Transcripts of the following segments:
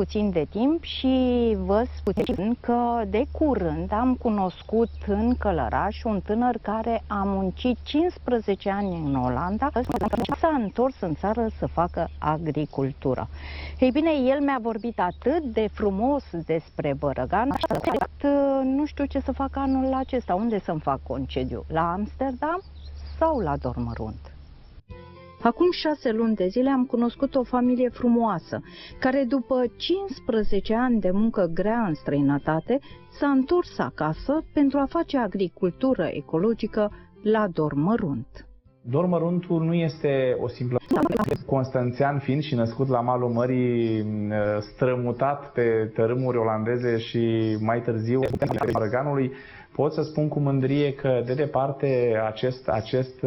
puțin de timp și vă spun că de curând am cunoscut în Călăraș un tânăr care a muncit 15 ani în Olanda, s-a întors în țară să facă agricultură. Ei bine, el mi-a vorbit atât de frumos despre Bărăgan, nu știu ce să fac anul acesta, unde să-mi fac concediu, la Amsterdam sau la Dormărunt. Acum 6 luni de zile am cunoscut o familie frumoasă, care după 15 ani de muncă grea în străinătate, s-a întors acasă pentru a face agricultură ecologică la Dormărunt. Dormăruntul nu este o simplă... Constanțean fiind și născut la malul mării, strămutat pe tărâmuri olandeze și mai târziu Bărăganului, pot să spun cu mândrie că de departe acest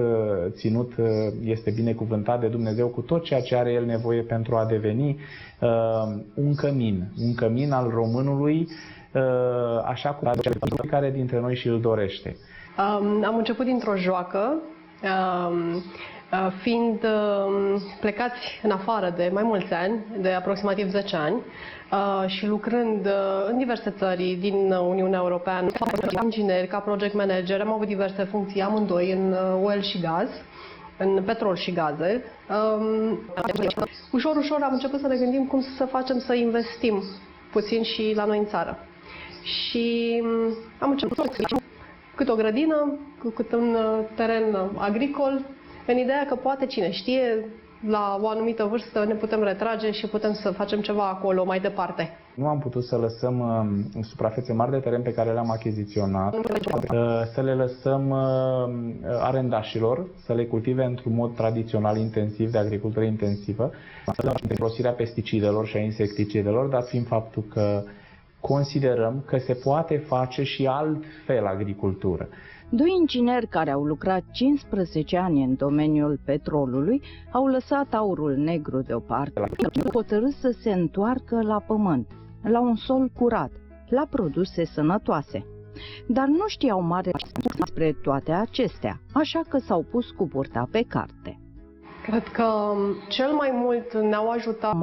ținut este binecuvântat de Dumnezeu cu tot ceea ce are el nevoie pentru a deveni un cămin al românului, așa cum fiecare dintre noi și îl dorește. Am început dintr-o joacă, fiind plecați în afară de mai mulți ani, de aproximativ 10 ani, și lucrând în diverse țări din Uniunea Europeană, ca inginer, ca project manager, am avut diverse funcții amândoi în oil și gaz, în petrol și gaze. Ușor, ușor am început să ne gândim cum să facem să investim puțin și la noi în țară. Și am început cât o grădină, cât un teren agricol, în ideea că poate, cine știe, la o anumită vârstă ne putem retrage și putem să facem ceva acolo mai departe. Nu am putut să lăsăm suprafețe mari de teren pe care le-am achiziționat, să le lăsăm arendașilor, să le cultive într-un mod tradițional intensiv, de agricultură intensivă, de folosirea pesticidelor și a insecticidelor, dat fiind faptul că considerăm că se poate face și altfel agricultură. Doi ingineri care au lucrat 15 ani în domeniul petrolului au lăsat aurul negru deoparte, hotărât să se întoarcă la pământ, la un sol curat, la produse sănătoase. Dar nu știau mare despre toate acestea, așa că s-au pus cu burta pe carte. Cred că cel mai mult ne-au ajutat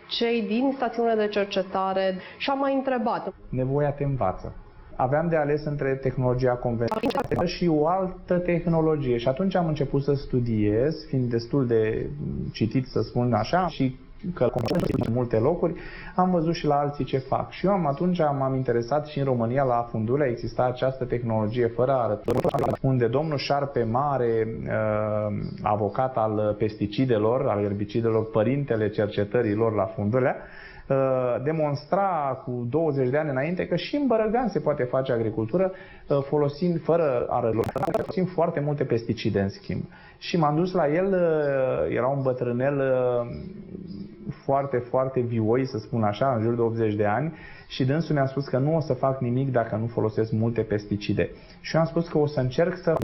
cei din stațiunile de cercetare și am mai întrebat. Nevoia te învață. Aveam de ales între tehnologia convențională și o altă tehnologie și atunci am început să studiez, fiind destul de citit, să spun așa, și că în multe locuri, am văzut și la alții ce fac. Și eu atunci m-am interesat și în România, la Fundulea, exista această tehnologie fără arături, unde domnul Șarpe Mare, avocat al pesticidelor, al erbicidelor, părintele cercetărilor la Fundulea, demonstra cu 20 de ani înainte că și în Bărăgan se poate face agricultură folosind, fără arături, folosind foarte multe pesticide în schimb. Și m-am dus la el, era un bătrânel foarte, foarte vioi, să spun așa, în jur de 80 de ani, și dânsul mi-a spus că nu o să fac nimic dacă nu folosesc multe pesticide. Și eu am spus că o să încerc să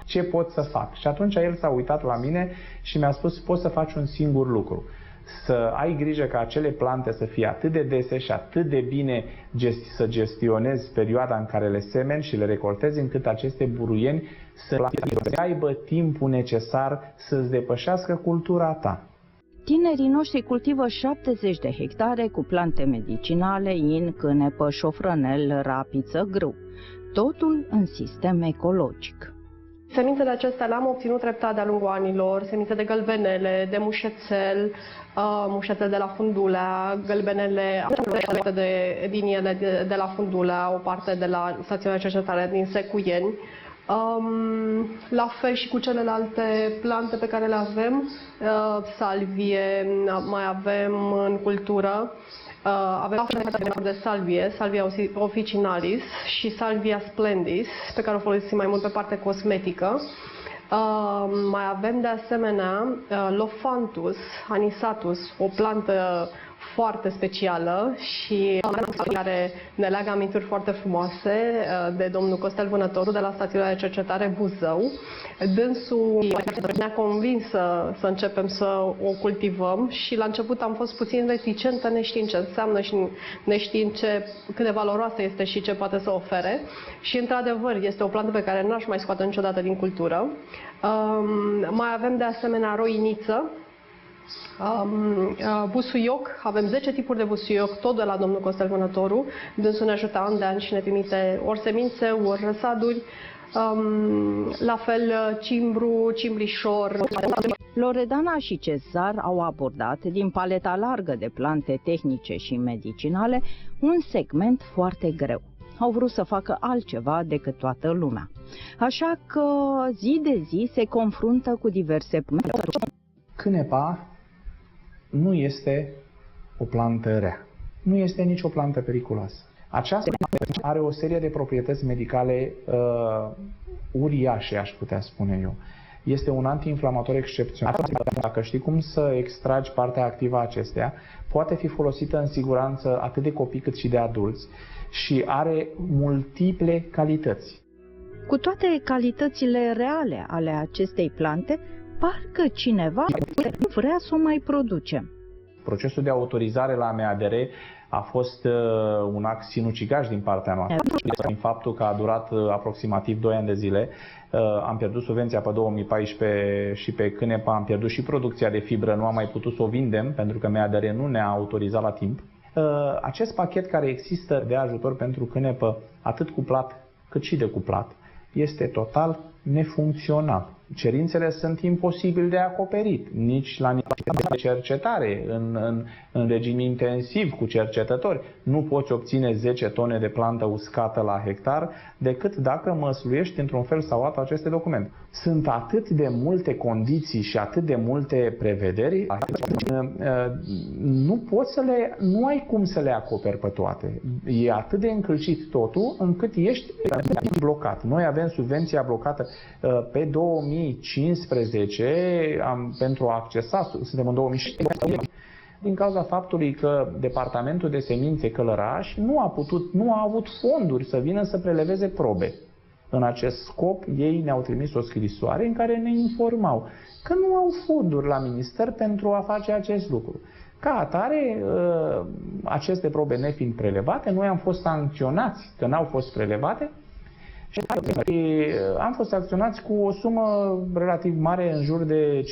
ce pot să fac. Și atunci el s-a uitat la mine și mi-a spus: poți să faci un singur lucru. Să ai grijă ca acele plante să fie atât de dese și atât de bine să gestionezi perioada în care le semeni și le recoltezi, încât aceste buruieni să aibă timpul necesar să-ți depășească cultura ta. Tinerii noștri cultivă 70 de hectare cu plante medicinale, in, cânepă, șofrănel, rapiță, grâu. Totul în sistem ecologic. Semințele acestea le-am obținut treptat de-a lungul anilor, semințe de gălbenele, de mușețel, mușețel de la Fundulea, gălbenele din ele de la Fundulea, o parte de la stațiunea de cercetare din Secuieni. La fel și cu celelalte plante pe care le avem, salvie, mai avem în cultură. Avem de salvie, Salvia officinalis și Salvia splendis, pe care o folosim mai mult pe partea cosmetică. Mai avem de asemenea Lophanthus anisatus, o plantă foarte specială și care ne leagă amintiri foarte frumoase de domnul Costel Vânătoru de la stațiunea de cercetare Buzău. Dânsul ne-a convins să începem să o cultivăm și la început am fost puțin reticentă, neștiind ce înseamnă și neștiind cât de valoroasă este și ce poate să ofere. Și într-adevăr este o plantă pe care n-aș mai scoate niciodată din cultură. Mai avem de asemenea roiniță, Busuioc, avem 10 tipuri de busuioc, tot de la domnul Costel Vânătoru. Dânsul ne ajută an de an și ne trimite ori semințe, ori răsaduri. La fel cimbru, cimbrișor. Loredana și Cezar au abordat din paleta largă de plante tehnice și medicinale un segment foarte greu. Au vrut să facă altceva decât toată lumea. Așa că zi de zi se confruntă cu diverse probleme. Cânepa nu este o plantă rea. Nu este nicio plantă periculoasă. Aceasta are o serie de proprietăți medicale uriașe, aș putea spune eu. Este un antiinflamator excepțional. Dacă știi cum să extragi partea activă a acesteia, poate fi folosită în siguranță atât de copii cât și de adulți și are multiple calități. Cu toate calitățile reale ale acestei plante, parcă cineva nu vrea să o mai producem. Procesul de autorizare la MADR a fost un act sinucigaș din partea noastră. Prin faptul că a durat aproximativ 2 ani de zile, am pierdut subvenția pe 2014 și pe Cânepa am pierdut și producția de fibră, nu am mai putut să o vindem pentru că MADR nu ne-a autorizat la timp. Acest pachet care există de ajutor pentru Cânepă, atât cuplat cât și decuplat, este total nefuncțional. Cerințele sunt imposibil de acoperit, nici la nivel de cercetare, în regim intensiv cu cercetători. Nu poți obține 10 tone de plantă uscată la hectar decât dacă măsluiești într-un fel sau altul aceste documente. Sunt atât de multe condiții și atât de multe prevederi, nu ai cum să le acoperi pe toate. E atât de încălcit totul încât ești blocat. Noi avem subvenția blocată pe 2015 pentru a accesa, suntem în 2016, din cauza faptului că Departamentul de Semințe Călăraș nu a avut fonduri să vină să preleveze probe. În acest scop, ei ne-au trimis o scrisoare în care ne informau că nu au fonduri la minister pentru a face acest lucru. Ca atare, aceste probe nefiind prelevate, noi am fost sancționați că n-au fost prelevate și am fost acționați cu o sumă relativ mare, în jur de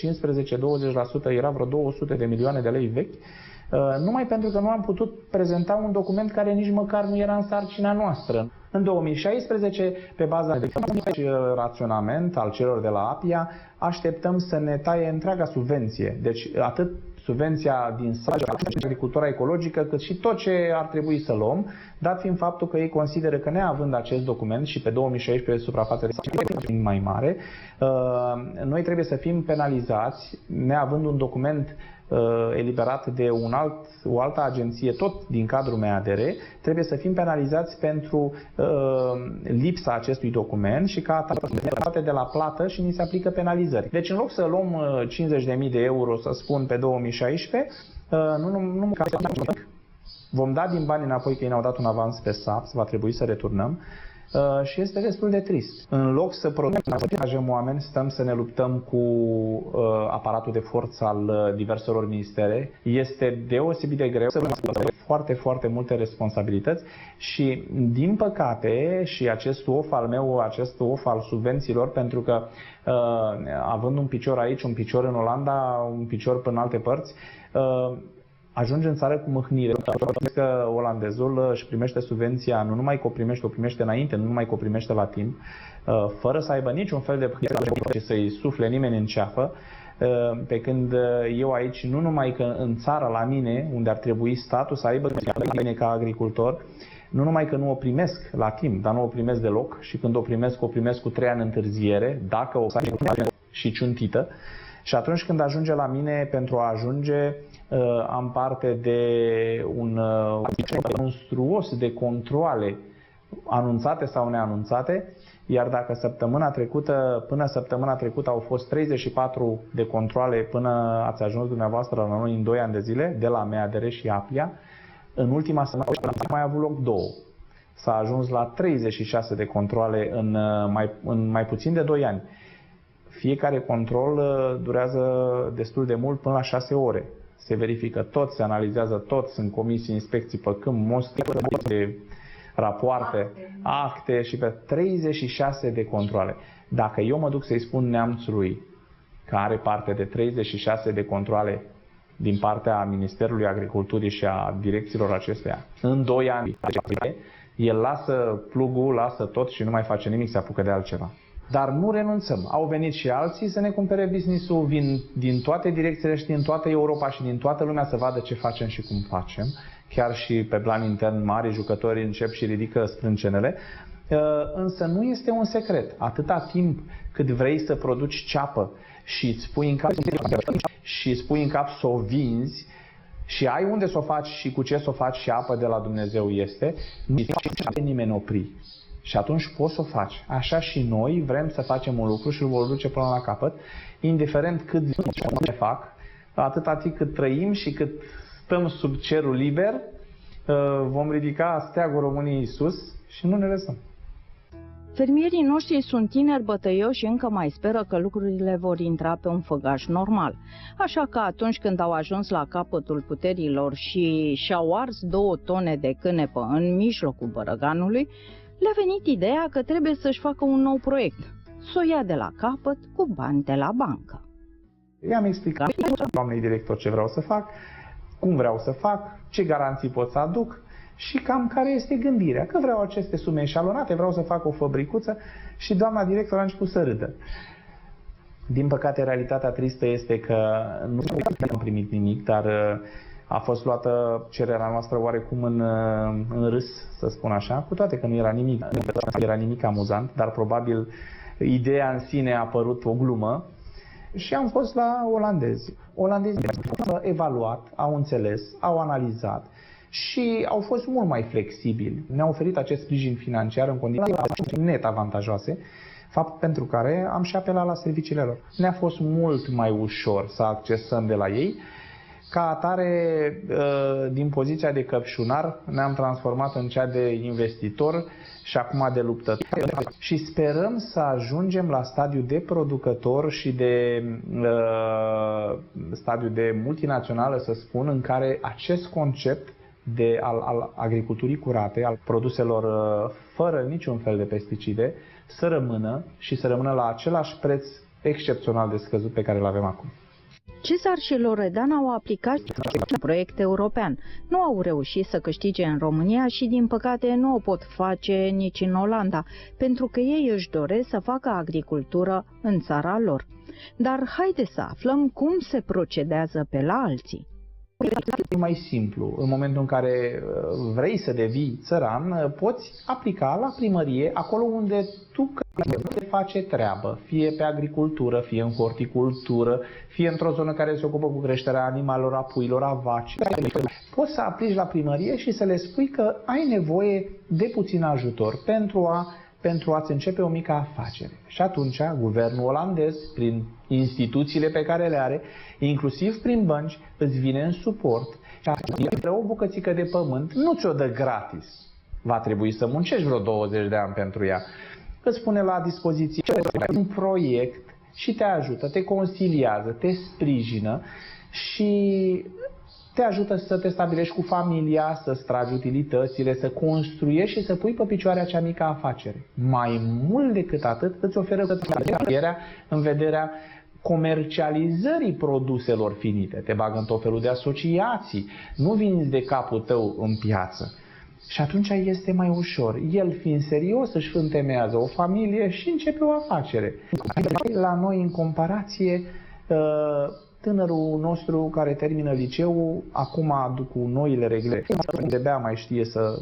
15-20%, era vreo 200 de milioane de lei vechi, numai pentru că nu am putut prezenta un document care nici măcar nu era în sarcina noastră. În 2016, pe baza de raționament al celor de la APIA, așteptăm să ne taie întreaga subvenție. Deci atât subvenția din agricultura ecologică, cât și tot ce ar trebui să luăm, dat fiind faptul că ei consideră că neavând acest document și pe 2016 suprafața de mai mare, noi trebuie să fim penalizați neavând un document eliberat de o altă agenție, tot din cadrul MADR, trebuie să fim penalizați pentru lipsa acestui document și ca atare de la plată și ni se aplică penalizări. Deci în loc să luăm 50.000 de euro, să spun, pe 2016, vom da din bani înapoi, că ei ne-au dat un avans pe SAPS, va trebui să returnăm. Și este destul de trist. În loc să protejăm oameni, stăm să ne luptăm cu aparatul de forță al diverselor ministere. Este deosebit de greu, foarte multe responsabilități și, din păcate, și acest of al meu, acest of al subvențiilor, pentru că având un picior aici, un picior în Olanda, un picior până în alte părți, ajunge în țară cu mâhnire. Că olandezul își primește subvenția, nu numai că o primește înainte, nu numai că o primește la timp, fără să aibă niciun fel de și să-i sufle nimeni în ceafă, pe când eu aici, nu numai că în țară la mine, unde ar trebui statul să aibă mine ca agricultor, nu numai că nu o primesc la timp, dar nu o primesc deloc și când o primesc cu 3 ani întârziere, dacă o și ciuntită. Și atunci când ajunge la mine, pentru a ajunge, am parte de un monstruos de controale anunțate sau neanunțate, iar dacă până săptămâna trecută au fost 34 de controale până ați ajuns dumneavoastră la noi în 2 ani de zile, de la MADR și APIA, în ultima săptămână a mai avut loc 2. S-a ajuns la 36 de controale în mai puțin de 2 ani. Fiecare control durează destul de mult, până la 6 ore. Se verifică tot, se analizează tot, sunt comisii, inspecții pe câmp, de rapoarte, acte și pe 36 de controale. Dacă eu mă duc să-i spun neamțului că are parte de 36 de controale din partea Ministerului Agriculturii și a direcțiilor acesteia. În 2 ani, el lasă plugul, lasă tot și nu mai face nimic, se apucă de altceva. Dar nu renunțăm. Au venit și alții să ne cumpere business-ul, vin din toate direcțiile și din toată Europa și din toată lumea să vadă ce facem și cum facem. Chiar și pe plan intern, mari jucători încep și ridică sprâncenele. Însă nu este un secret. Atâta timp cât vrei să produci ceapă și îți pui în cap să o vinzi și ai unde să o faci și cu ce să o faci și apă de la Dumnezeu este, nu poate nimeni opri. Și atunci poți să o faci. Așa și noi vrem să facem un lucru și îl vom duce până la capăt, indiferent cât ne fac, atâta timp cât trăim și cât stăm sub cerul liber, vom ridica steagul României sus și nu ne lăsăm. Fermierii noștri sunt tineri bătăioși și încă mai speră că lucrurile vor intra pe un făgaș normal. Așa că atunci când au ajuns la capătul puterilor și și-au ars 2 tone de cânepă în mijlocul bărăganului, le-a venit ideea că trebuie să-și facă un nou proiect, să o ia de la capăt cu bani de la bancă. I-am explicat doamnei director ce vreau să fac, cum vreau să fac, ce garanții pot să aduc și cam care este gândirea. Că vreau aceste sume eșalonate, vreau să fac o fabricuță și doamna director a început să râdă. Din păcate, realitatea tristă este că nu am primit nimic, dar a fost luată cererea noastră oarecum în râs, să spun așa, cu toate că nu era nimic amuzant, dar probabil ideea în sine a părut o glumă și am fost la olandezi. Olandezii au evaluat, au înțeles, au analizat și au fost mult mai flexibili. Ne-au oferit acest sprijin financiar în condiții net avantajoase, fapt pentru care am și apelat la serviciile lor. Ne-a fost mult mai ușor să accesăm de la ei. Ca atare, din poziția de căpșunar, ne-am transformat în cea de investitor și acum de luptător. Și sperăm să ajungem la stadiu de producător și de stadiu de multinațională, să spun, în care acest concept al agriculturii curate, al produselor fără niciun fel de pesticide, să rămână și să rămână la același preț excepțional de scăzut pe care îl avem acum. Cezar și Loredana au aplicat un proiect european. Nu au reușit să câștige în România și, din păcate, nu o pot face nici în Olanda, pentru că ei își doresc să facă agricultură în țara lor. Dar haide să aflăm cum se procedează pe la alții. E mai simplu. În momentul în care vrei să devii țăran, poți aplica la primărie acolo unde tu face treabă, fie pe agricultură, fie în horticultură, fie într-o zonă care se ocupă cu creșterea animalelor, a puilor, a vaci. Poți să aplici la primărie și să le spui că ai nevoie de puțin ajutor pentru a-ți începe o mică afacere. Și atunci, guvernul olandez, prin instituțiile pe care le are, inclusiv prin bănci, îți vine în suport și o bucățică de pământ nu ți-o dă gratis. Va trebui să muncești vreo 20 de ani pentru ea. Îți pune la dispoziție un proiect și te ajută, te consiliază, te sprijină și te ajută să te stabilești cu familia, să-ți tragi utilitățile, să construiești și să pui pe picioare acea mică afacere. Mai mult decât atât, îți oferă în vederea comercializării produselor finite. Te bagă în tot felul de asociații, nu vinzi de capul tău în piață. Și atunci este mai ușor. El, fiind serios, își întemeiază o familie și începe o afacere. La noi, în comparație, tânărul nostru care termină liceul, acum cu noile regle, de-abia mai știe să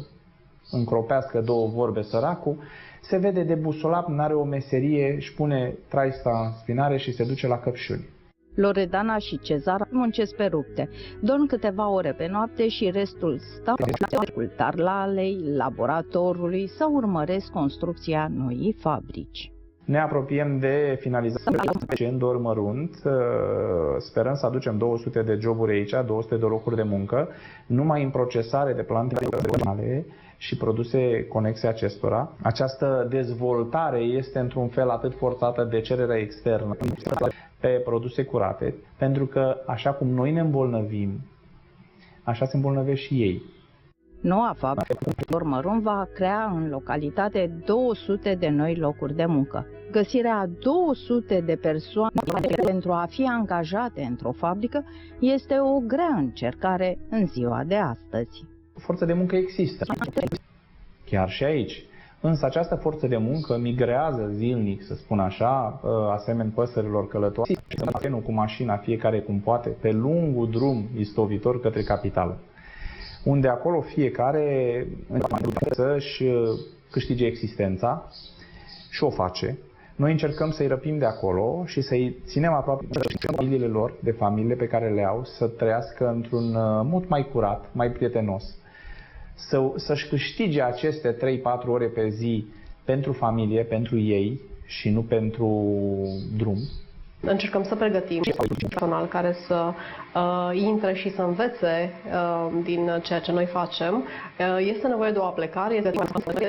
încropească 2 vorbe săracul, se vede de busolap, n-are o meserie, își pune traista în spinare și se duce la căpșuni. Loredana și Cezar muncesc pe rupte, dorm câteva ore pe noapte și restul stau la tarlalei, laboratorului sau urmăresc construcția noii fabrici. Ne apropiem de finalizarea în dorm mărunt, sperăm să aducem 200 de joburi aici, 200 de locuri de muncă, numai în procesare de plante animale și produse conexe acestora. Această dezvoltare este într-un fel atât forțată de cererea externă pe produse curate, pentru că așa cum noi ne îmbolnăvim, așa se îmbolnăvesc și ei. Noua fabrică Dormărunt va crea în localitate 200 de noi locuri de muncă. Găsirea a 200 de persoane pentru a fi angajate într-o fabrică este o grea încercare în ziua de astăzi. Forță de muncă există, chiar și aici. Însă această forță de muncă migrează zilnic, să spun așa, asemeni păsărilor călătoare, nu cu mașina, fiecare cum poate, pe lungul drum istovitor către capitală, unde acolo fiecare încearcă să-și câștige existența și o face. Noi încercăm să-i răpim de acolo și să-i ținem aproape de familiile lor, de familiile pe care le au, să trăiască într-un mod mai curat, mai prietenos. Să-și câștige aceste 3-4 ore pe zi pentru familie, pentru ei și nu pentru drum. Încercăm să pregătim personal care să intre și să învețe din ceea ce noi facem. Este nevoie de o aplicare, este nevoie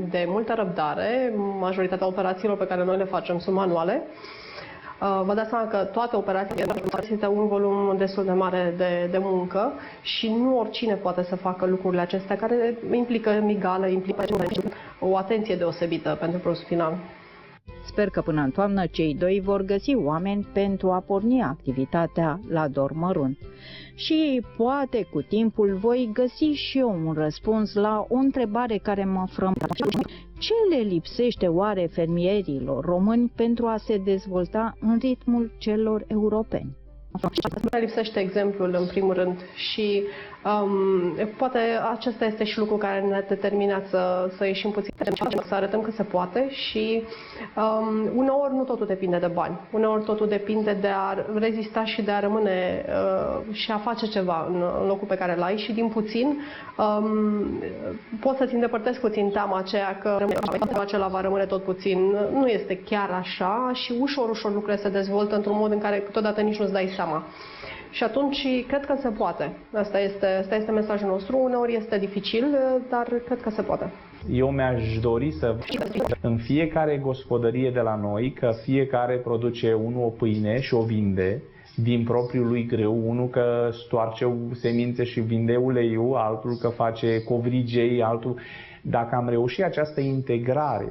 de multă răbdare. Majoritatea operațiilor pe care noi le facem sunt manuale. Vă dați seama că toate operațiile necesită un volum destul de mare de muncă și nu oricine poate să facă lucrurile acestea care implică migală, implică o atenție deosebită pentru produsul final. Sper că până în toamnă cei doi vor găsi oameni pentru a porni activitatea la Dormărunt. Și poate cu timpul voi găsi și eu un răspuns la o întrebare care mă frământă. Ce le lipsește oare fermierilor români pentru a se dezvolta în ritmul celor europeni? Ne lipsește exemplul în primul rând și poate acesta este și lucru care ne-a determinat să ieșim puțin, să arătăm că se poate și uneori nu totul depinde de bani, uneori totul depinde de a rezista și de a rămâne și a face ceva în locul pe care l-ai și din puțin poți să-ți îndepărtezi puțin teama aceea că acela va rămâne tot puțin. Nu este chiar așa și ușor, ușor lucrurile se dezvoltă într-un mod în care câteodată nici nu-ți dai seama. Și atunci cred că se poate. Asta este mesajul nostru. Uneori este dificil, dar cred că se poate. Eu mi-aș dori să în fiecare gospodărie de la noi, că fiecare produce unul o pâine și o vinde din propriul lui grâu, unul că stoarce semințe și vinde uleiul, altul că face covrigei, altul. Dacă am reușit această integrare,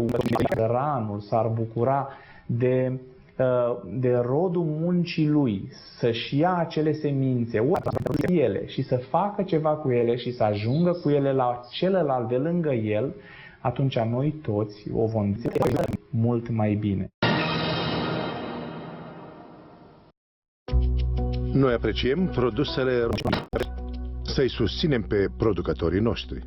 ranul s-ar bucura de rodul muncii lui, să-și ia acele semințe, ele și să facă ceva cu ele și să ajungă cu ele la celălalt de lângă el, atunci noi toți o vom înțelege mult mai bine. Noi apreciem produsele române. Să-i susținem pe producătorii noștri.